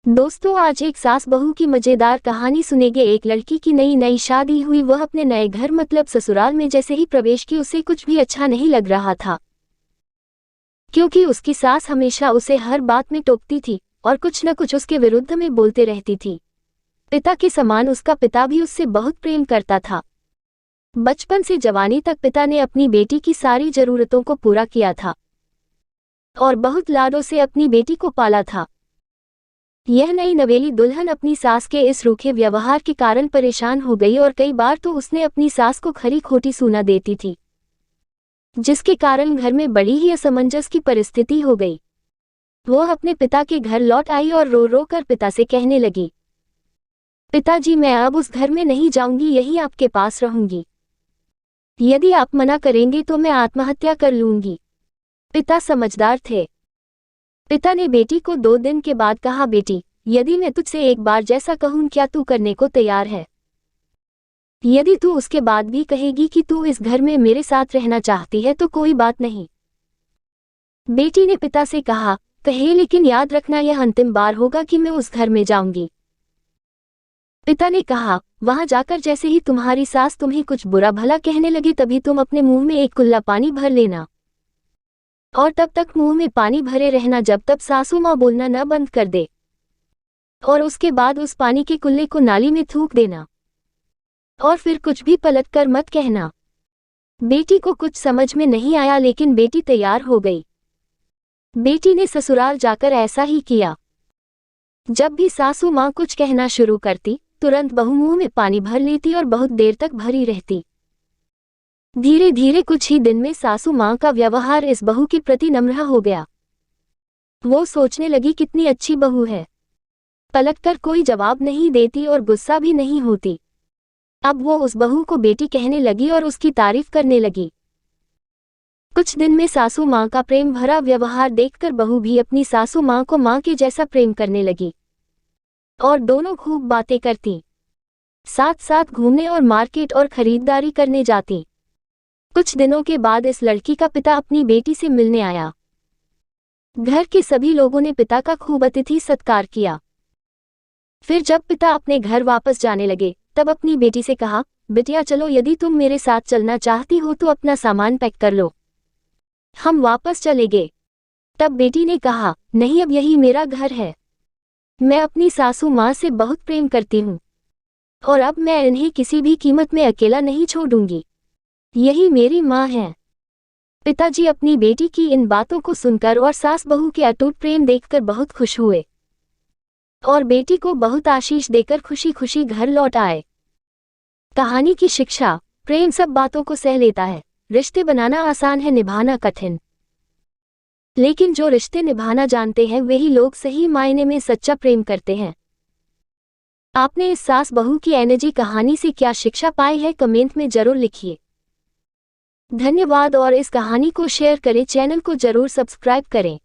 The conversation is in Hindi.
दोस्तों, आज एक सास बहू की मजेदार कहानी सुनेंगे। एक लड़की की नई नई शादी हुई। वह अपने नए घर मतलब ससुराल में जैसे ही प्रवेश की उसे कुछ भी अच्छा नहीं लग रहा था, क्योंकि उसकी सास हमेशा उसे हर बात में टोकती थी और कुछ न कुछ उसके विरुद्ध में बोलते रहती थी। पिता के समान उसका पिता भी उससे बहुत प्रेम करता था। बचपन से जवानी तक पिता ने अपनी बेटी की सारी जरूरतों को पूरा किया था और बहुत लाडों से अपनी बेटी को पाला था। यह नई नवेली दुल्हन अपनी सास के इस रूखे व्यवहार के कारण परेशान हो गई और कई बार तो उसने अपनी सास को खरी खोटी सूना देती थी, जिसके कारण घर में बड़ी ही असमंजस की परिस्थिति हो गई। वह अपने पिता के घर लौट आई और रो रो कर पिता से कहने लगी, पिताजी, मैं अब उस घर में नहीं जाऊंगी, यही आपके पास रहूंगी। यदि आप मना करेंगे तो मैं आत्महत्या कर लूंगी। पिता समझदार थे। पिता ने बेटी को 2 दिन के बाद कहा, बेटी, यदि मैं तुझसे एक बार जैसा कहूं, क्या तू करने को तैयार है? यदि तू उसके बाद भी कहेगी कि तू इस घर में मेरे साथ रहना चाहती है तो कोई बात नहीं। बेटी ने पिता से कहा, कहे, लेकिन याद रखना, यह अंतिम बार होगा कि मैं उस घर में जाऊंगी। पिता ने कहा, वहां जाकर जैसे ही तुम्हारी सास तुम्हें कुछ बुरा भला कहने लगे तभी तुम अपने मुंह में एक कुल्ला पानी भर लेना और तब तक मुंह में पानी भरे रहना जब तक सासू माँ बोलना न बंद कर दे, और उसके बाद उस पानी के कुल्ले को नाली में थूक देना और फिर कुछ भी पलट कर मत कहना। बेटी को कुछ समझ में नहीं आया, लेकिन बेटी तैयार हो गई। बेटी ने ससुराल जाकर ऐसा ही किया। जब भी सासू माँ कुछ कहना शुरू करती, तुरंत बहू मुंह में पानी भर लेती और बहुत देर तक भरी रहती। धीरे धीरे कुछ ही दिन में सासू माँ का व्यवहार इस बहू के प्रति नम्र हो गया। वो सोचने लगी, कितनी अच्छी बहू है, पलटकर कोई जवाब नहीं देती और गुस्सा भी नहीं होती। अब वो उस बहू को बेटी कहने लगी और उसकी तारीफ करने लगी। कुछ दिन में सासू माँ का प्रेम भरा व्यवहार देखकर बहू भी अपनी सासू माँ को माँ के जैसा प्रेम करने लगी और दोनों खूब बातें करती, साथ साथ घूमने और मार्केट और खरीदारी करने जाती। कुछ दिनों के बाद इस लड़की का पिता अपनी बेटी से मिलने आया। घर के सभी लोगों ने पिता का खूब अतिथि सत्कार किया। फिर जब पिता अपने घर वापस जाने लगे तब अपनी बेटी से कहा, बिटिया चलो, यदि तुम मेरे साथ चलना चाहती हो तो अपना सामान पैक कर लो, हम वापस चलेंगे। तब बेटी ने कहा, नहीं, अब यही मेरा घर है। मैं अपनी सासू माँ से बहुत प्रेम करती हूँ और अब मैं इन्हें किसी भी कीमत में अकेला नहीं छोड़ूंगी, यही मेरी माँ है। पिताजी अपनी बेटी की इन बातों को सुनकर और सास बहू के अटूट प्रेम देखकर बहुत खुश हुए और बेटी को बहुत आशीष देकर खुशी खुशी घर लौट आए। कहानी की शिक्षा, प्रेम सब बातों को सह लेता है। रिश्ते बनाना आसान है, निभाना कठिन। लेकिन जो रिश्ते निभाना जानते हैं वही लोग सही मायने में सच्चा प्रेम करते हैं। आपने इस सास बहू की एनर्जी कहानी से क्या शिक्षा पाई है, कमेंट में जरूर लिखिए। धन्यवाद और इस कहानी को शेयर करें, चैनल को जरूर सब्सक्राइब करें।